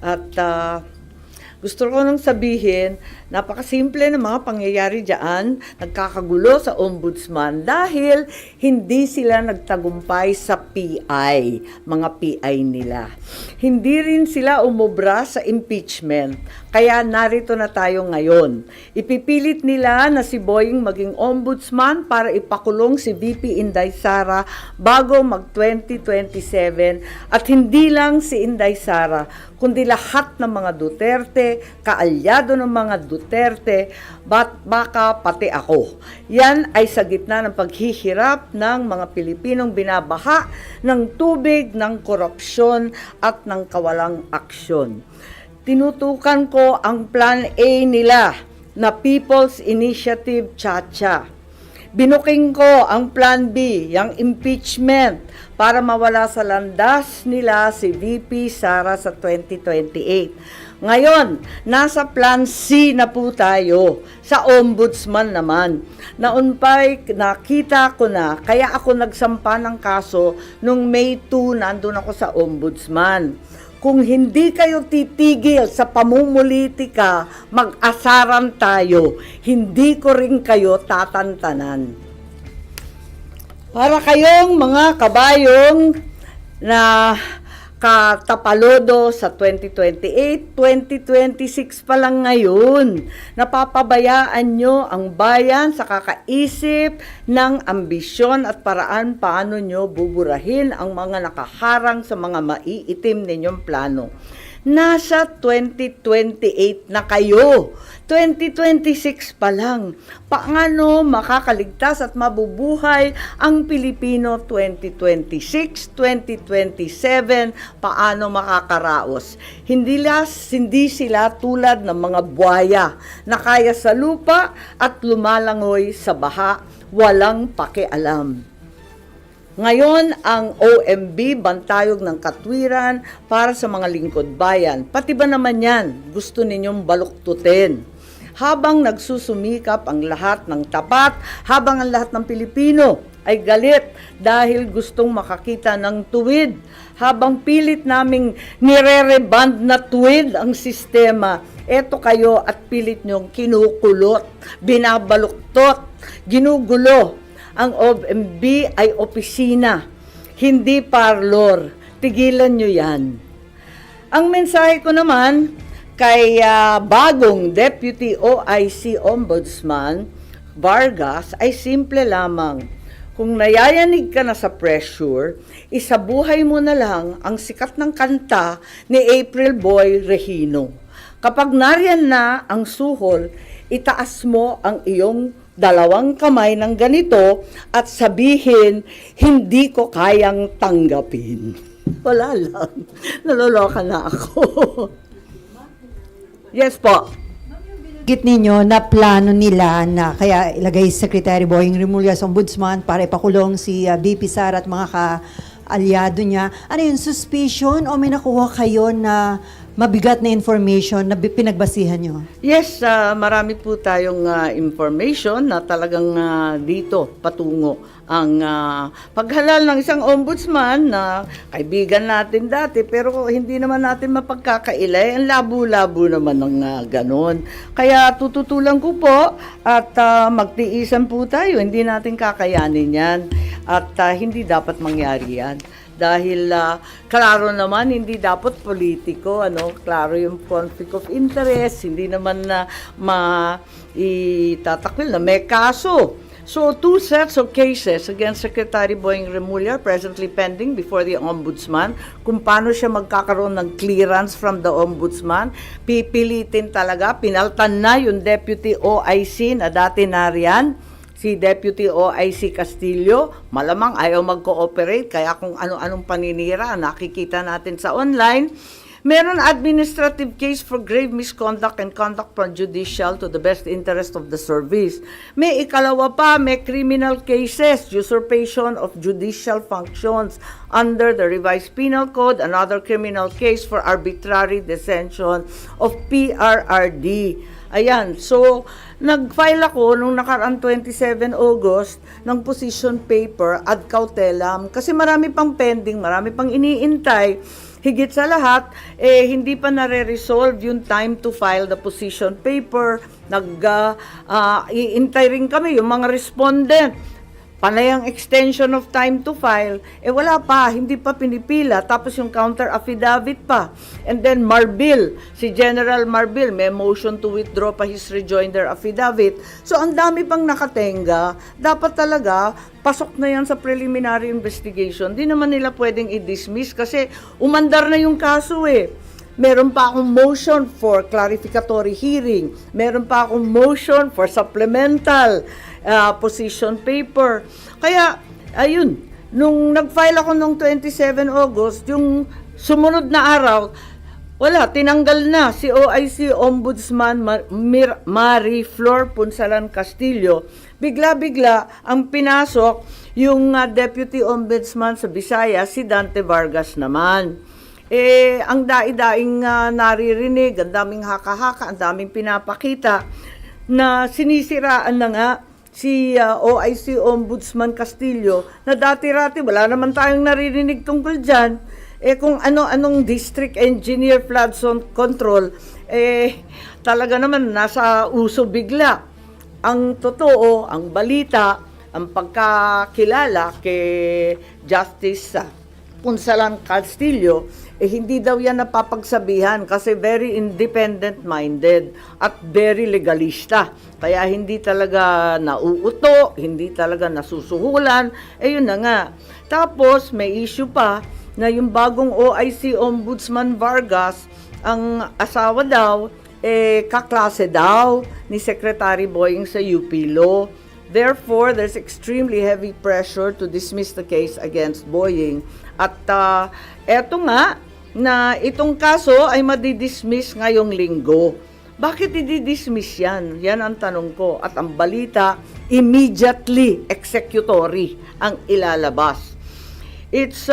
At gusto ko nang sabihin, napakasimple ng mga pangyayari diyan, nagkakagulo sa ombudsman dahil hindi sila nagtagumpay sa PI, mga PI nila. Hindi rin sila umubra sa impeachment, kaya narito na tayo ngayon. Ipipilit nila na si Boying maging ombudsman para ipakulong si VP Inday Sara bago mag-2027 at hindi lang si Inday Sara, kundi lahat ng mga Duterte, kaalyado ng mga Duterte, baka pati ako. Yan ay sa gitna ng paghihirap ng mga Pilipinong binabaha ng tubig, ng korupsyon at ng kawalang aksyon. Tinutukan ko ang Plan A nila na People's Initiative Chacha. Binuking ko ang Plan B, yung impeachment, para mawala sa landas nila si VP Sara sa 2028. Ngayon, nasa Plan C na po tayo, sa ombudsman naman. Naunpay, nakita ko na, kaya ako nagsampa ng kaso nung May 2, nandun ako sa ombudsman. Kung hindi kayo titigil sa pamumulitika, mag-asaran tayo. Hindi ko rin kayo tatantanan. Para kayong mga kabayong na katapalodo sa 2028, 2026 pa lang ngayon. Napapabayaan nyo ang bayan sa kakaisip ng ambisyon at paraan paano nyo buburahin ang mga nakaharang sa mga maiitim ninyong plano. Nasa 2028 na kayo. 2026 pa lang. Paano makakaligtas at mabubuhay ang Pilipino 2026, 2027? Paano makakaraos? Hindi sila tulad ng mga buhaya na kaya sa lupa at lumalangoy sa baha, walang pakialam. Ngayon, ang OMB, Bantayog ng Katwiran, para sa mga lingkod bayan. Pati ba naman yan, gusto ninyong baluktutin? Habang nagsusumikap ang lahat ng tapat, habang ang lahat ng Pilipino ay galit dahil gustong makakita ng tuwid, habang pilit naming nire-reband na tuwid ang sistema, eto kayo at pilit nyong kinukulot, binabaluktot, ginugulo. Ang OMB ay opisina, hindi parlor. Tigilan nyo yan. Ang mensahe ko naman kay bagong Deputy OIC Ombudsman Vargas ay simple lamang. Kung nayayanig ka na sa pressure, isabuhay mo na lang ang sikat ng kanta ni April Boy Regino. Kapag nariyan na ang suhol, itaas mo ang iyong dalawang kamay ng ganito at sabihin, hindi ko kayang tanggapin. Wala lang. Naloloka na ako. Yes po. Git ninyo na plano nila na kaya ilagay Secretary Boying Remulla sa ombudsman para ipakulong si VP Sara at mga ka-alyado niya. Ano yung suspicion o may nakuha kayo na mabigat na information na pinagbasihan nyo? Yes, marami po tayong information na talagang dito patungo ang paghalal ng isang ombudsman na kaibigan natin dati pero hindi naman natin mapagkakailay. Ang labo-labo naman ng ganon. Kaya tututulan ko po at magtiisan po tayo. Hindi natin kakayanin yan at hindi dapat mangyari yan. Dahil klaro naman hindi dapat politiko, klaro yung conflict of interest, hindi naman na maitatakwil na may kaso. So, 2 sets of cases against Secretary Boying Remulla presently pending before the Ombudsman. Kung paano siya magkakaroon ng clearance from the Ombudsman, pipilitin talaga, pinaltan na yung Deputy OIC na dati nariyan, si Deputy OIC Castillo, malamang ayaw mag-cooperate, kaya kung ano-anong paninira nakikita natin sa online. Meron administrative case for grave misconduct and conduct prejudicial to the best interest of the service. May ikalawa pa, may criminal cases, usurpation of judicial functions under the revised penal code, another criminal case for arbitrary detention of PRRD. Ayan, so nag-file ako nung nakaraan 27 August ng position paper ad cautelam kasi marami pang pending, marami pang iniintay. Higit sa lahat, hindi pa nare-resolve yung time to file the position paper. Iintay rin kami yung mga respondent. Panay ang extension of time to file, wala pa, hindi pa pinipila, tapos yung counter affidavit pa. And then Marbil, si General Marbil, may motion to withdraw pa his rejoinder affidavit. So ang dami pang nakatenga, dapat talaga, pasok na yan sa preliminary investigation. Di naman nila pwedeng i-dismiss kasi umandar na yung kaso Meron pa akong motion for clarificatory hearing. Meron pa akong motion for supplemental position paper. Kaya, ayun, nung nag-file ako nung 27 August, yung sumunod na araw, wala, tinanggal na si OIC Ombudsman Marie Flor Punsalan Castillo. Bigla-bigla ang pinasok yung Deputy Ombudsman sa Visayas, si Dante Vargas naman. Ang daing naririnig, ang daming haka-haka, ang daming pinapakita na sinisiraan na nga si OIC Ombudsman Castillo na dati-rati wala naman tayong naririnig tungkol dyan. Kung ano-anong district engineer flood zone control, talaga naman nasa uso bigla. Ang totoo, ang balita, ang pagkakilala kay Justice Punsalan Castillo, hindi daw yan napapagsabihan kasi very independent-minded at very legalista. Kaya hindi talaga nauuto, hindi talaga nasusuhulan, yun na nga. Tapos may issue pa na yung bagong OIC Ombudsman Vargas, ang asawa daw, kaklase daw ni Secretary Boying sa UP Law. Therefore, there's extremely heavy pressure to dismiss the case against Boying. At eto nga, na itong kaso ay madidismiss ngayong linggo. Bakit i-dismiss yan? Yan ang tanong ko. At ang balita, immediately executory ang ilalabas. It's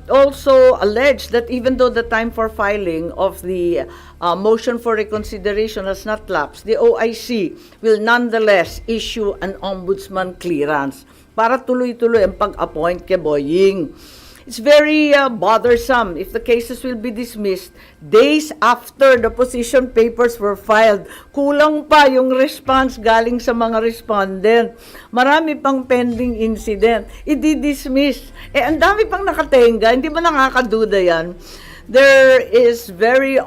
also alleged that even though the time for filing of the motion for reconsideration has not lapsed, the OIC will nonetheless issue an ombudsman clearance para tuloy-tuloy ang pag-appoint kay Boying. It's very bothersome if the cases will be dismissed days after the position papers were filed. Kulang pa yung response galing sa mga respondent. Marami pang pending incident. I-dismiss. Ang dami pang nakatenga. Hindi ba nakakaduda yan? There is a very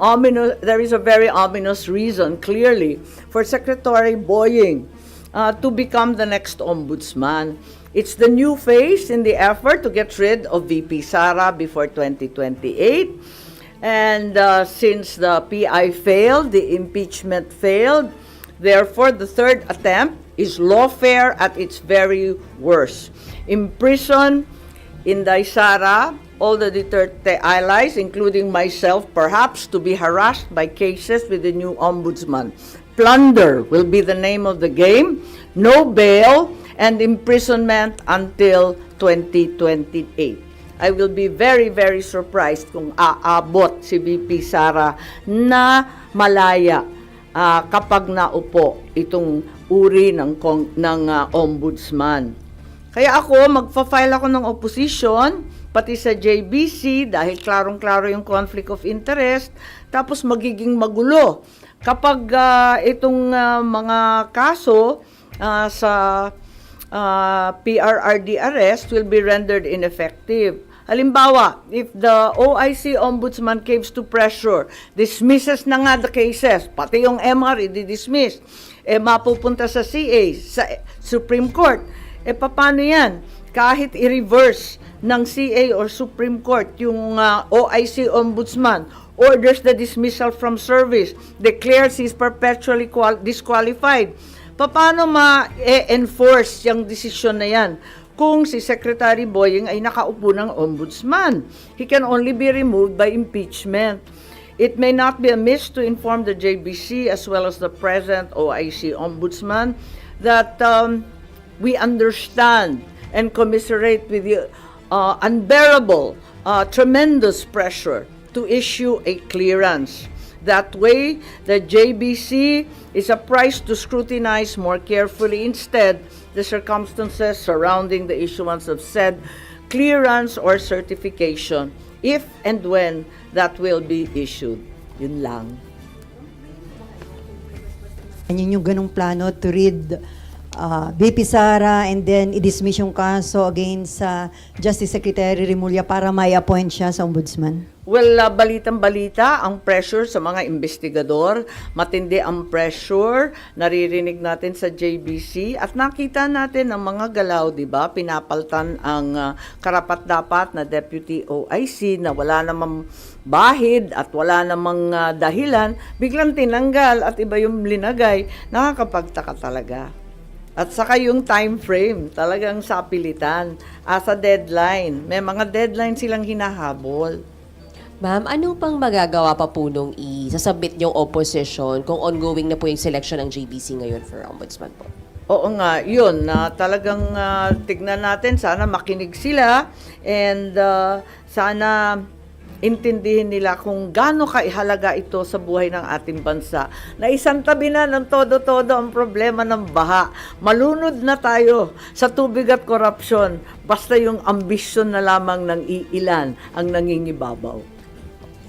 ominous reason, clearly, for Secretary Boying to become the next ombudsman. It's the new phase in the effort to get rid of VP Sara before 2028. And since the PI failed, the impeachment failed, therefore the third attempt is lawfare at its very worst. Imprison Inday Sara, all the Duterte allies, including myself, perhaps to be harassed by cases with the new ombudsman. Plunder will be the name of the game. No bail and imprisonment until 2028. I will be very, very surprised kung aabot si VP Sara na malaya kapag naupo itong uri ng ombudsman. Kaya ako, magfa-file ako ng opposition, pati sa JBC, dahil klarong-klaro yung conflict of interest, tapos magiging magulo. Kapag itong mga kaso sa PRRD arrest will be rendered ineffective. Halimbawa, if the OIC Ombudsman caves to pressure, dismisses na nga the cases, pati yung MR i-dismiss, mapupunta sa CA, sa Supreme Court, paano yan? Kahit i-reverse ng CA or Supreme Court yung OIC Ombudsman, orders the dismissal from service, declares he's perpetually disqualified. Paano ma-enforce yung desisyon na yan kung si Secretary Boying ay nakaupo ng ombudsman? He can only be removed by impeachment. It may not be amiss to inform the JBC as well as the present OIC Ombudsman that we understand and commiserate with the unbearable, tremendous pressure to issue a clearance. That way, the JBC is apprised to scrutinize more carefully instead the circumstances surrounding the issuance of said clearance or certification. if and when that will be issued. Yun lang. Yan yung ganong plano to rid VP Sara and then i-dismiss yung kaso against sa Justice Secretary Remulla para may appoint siya sa ombudsman? Well, balitang-balita, ang pressure sa mga investigador, matindi ang pressure, naririnig natin sa JBC, at nakita natin ang mga galaw, di ba? Pinapaltan ang karapat-dapat na Deputy OIC na wala namang bahid at wala namang dahilan, biglang tinanggal at iba yung linagay, nakakapagtaka talaga. At saka yung time frame, talagang sapilitan, as a deadline. May mga deadline silang hinahabol. Ma'am, ano pang magagawa pa po nung isasubmit yung opposition kung ongoing na po yung selection ng JBC ngayon for ombudsman po? Oo nga, yun, na talagang tignan natin, sana makinig sila and sana intindihin nila kung gaano kaihalaga ito sa buhay ng ating bansa. Na isang tabi na ng todo-todo ang problema ng baha. Malunod na tayo sa tubig at korupsyon, basta yung ambisyon na lamang ng iilan ang nangingibabaw.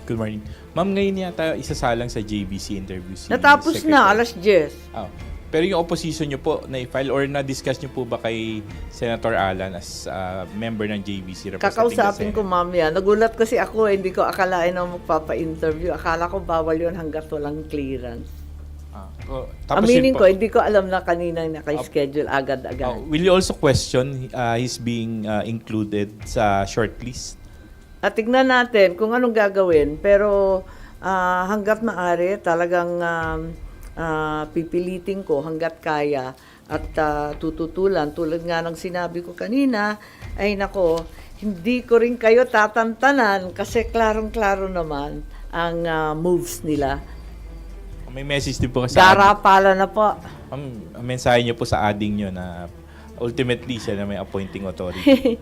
Good morning. Ma'am, ngayon yata isasalang sa JBC interview si Natapos Secretary. na, alas 10. Oh. Pero yung opposition nyo po, na-file or na-discuss nyo po ba kay Senator Alan as member ng JBC representing Kakausapin the ko Senate? mamaya. Nagulat kasi ako, hindi ko akalain na magpapa-interview. Akala ko bawal yun hanggat walang clearance. Aminin ko, hindi ko alam na kanina naka-schedule agad-agad. Will you also question his being included sa shortlist? At tignan natin kung anong gagawin. Pero hanggat maaari, talagang pipilitin ko hanggat kaya at tututulan. Tulad nga ng sinabi ko kanina, ay nako, hindi ko rin kayo tatantanan kasi klarong-klaro naman ang moves nila. May message din po kasi Garapala na po. ang mensahe niyo po sa ading niyo na ultimately siya na may appointing authority.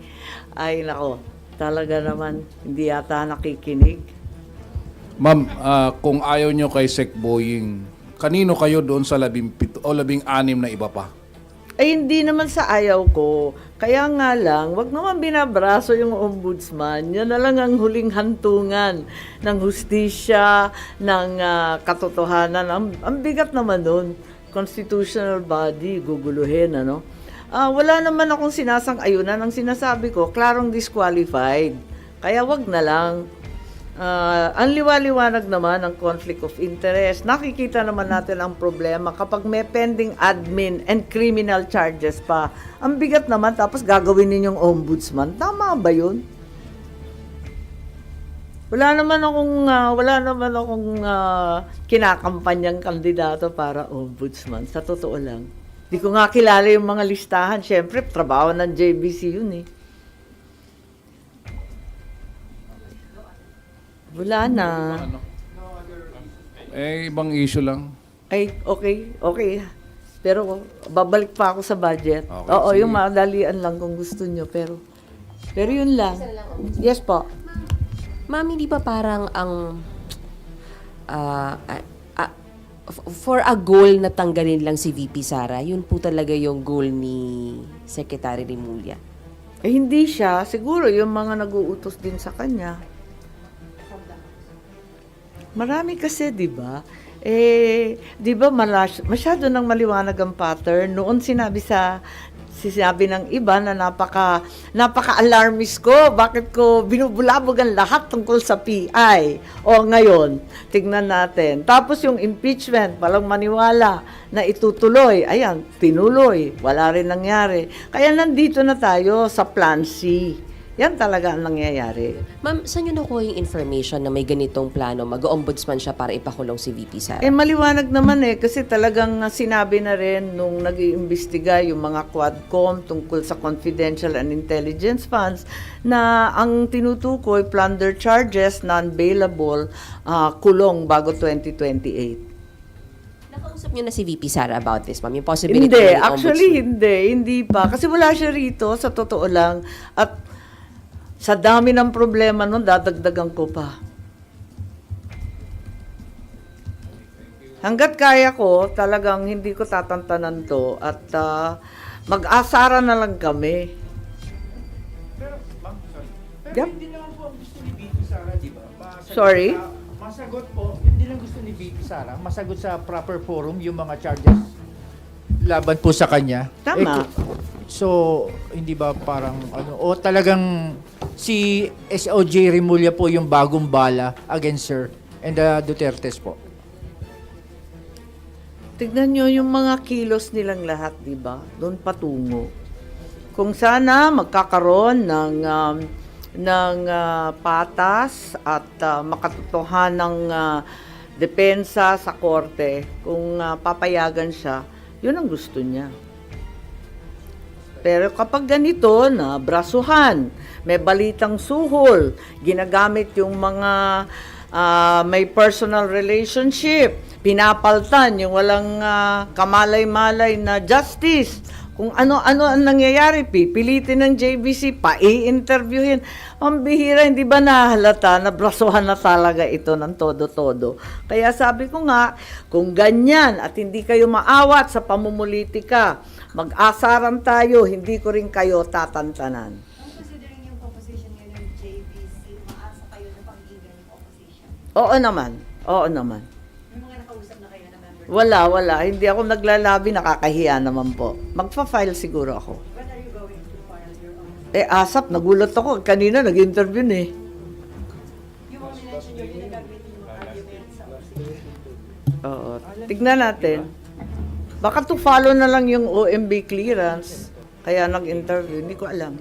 Ay nako, talaga naman hindi yata nakikinig. Ma'am, kung ayaw nyo kay Sec Boying, kanino kayo doon sa 17 o 16 na iba pa? Ay hindi naman sa ayaw ko. Kaya nga lang, wag naman binabraso yung ombudsman. Yan na lang ang huling hantungan ng hustisya, ng katotohanan. Ang bigat naman nun. Constitutional body, guguluhin, ano? Wala naman akong sinasang-ayunan. Ang sinasabi ko, klarong disqualified. Kaya wag na lang. Ang liwaliwanag naman ang conflict of interest. Nakikita naman natin ang problema kapag may pending admin and criminal charges pa. Ang bigat naman, tapos gagawin ninyong ombudsman. Tama ba yun? Wala naman akong kinakampanyang kandidato para ombudsman. Sa totoo lang. Di ko nga kilala yung mga listahan. Siyempre, trabaho ng JBC yun eh. Wala na. Ibang issue lang. Ay, okay. Pero babalik pa ako sa budget. Okay, Oo, sige. yung madalian lang kung gusto nyo. Pero yun lang. Yes po. Ma'am, hindi ba parang ang for a goal na tanggalin lang si VP Sara, yun po talaga yung goal ni Secretary Remulla? Eh, hindi siya. Siguro yung mga nag-uutos din sa kanya. Marami kasi, di ba? Di ba masyado nang maliwanag ang pattern. Noon sinabi ng iba na napaka-alarmist ko. Bakit ko binubulabog ang lahat tungkol sa PI? O ngayon, tignan natin. Tapos yung impeachment, palang maniwala na itutuloy. Ayan, tinuloy. Wala rin nangyari. Kaya nandito na tayo sa Plan C. Yan talaga ang nangyayari. Ma'am, saan nyo nakuha yung information na may ganitong plano? Mag-ombudsman siya para ipakulong si VP Sara? Maliwanag naman kasi talagang sinabi na rin nung nag-iimbestiga yung mga Quadcom tungkol sa confidential and intelligence funds na ang tinutukoy, plunder charges, non-bailable, kulong bago 2028. Nakausap nyo na si VP Sara about this, ma'am? Yung possibility Hindi, ng actually ombudsman? hindi pa. Kasi wala siya rito, sa totoo lang. At sa dami ng problema nun, dadagdagan ko pa. Hanggat kaya ko, talagang hindi ko tatantanan to at mag-asara na lang kami. Pero, ma'am, sorry. Pero Yep. hindi naman po ang gusto ni VP Sorry? Masagot po, hindi lang gusto ni VP Sara, masagot sa proper forum yung mga charges laban po sa kanya. Tama. So, hindi ba parang ano, o talagang si SOJ Remulla po yung bagong bala against her and the Dutertes po? Tignan nyo yung mga kilos nilang lahat, di ba? Doon patungo. Kung sana magkakaroon ng patas at makatotohanang depensa sa korte, kung papayagan siya, yun ang gusto niya. Pero kapag ganito na brasuhan, may balitang suhol, ginagamit yung mga may personal relationship, pinapaltan yung walang kamalay-malay na justice. Kung ano-ano ang nangyayari, pipilitin ng JBC, pa-i-interviewin. Ang bihira, hindi ba nahalata na brasuhan na talaga ito ng todo-todo? Kaya sabi ko nga, kung ganyan at hindi kayo maawat sa pamumulitika, mag-asaran tayo, hindi ko rin kayo tatantanan. Considering yung composition ngayon ng JBC, maasa kayo na panggigan yung opposition? Oo naman, oo naman. May mga nakausap na kayo na member? Wala. Hindi ako naglalabi, nakakahiya naman po. Magpa-file siguro ako. When are you going to file your own? Asap, nagulat ako. Kanina nag-interview eh. You only mentioned your ginagamit yung argument sa opposition. Oo. Tignan natin. Baka to follow na lang yung OMB clearance. Kaya nag-interview. Hindi ko alam.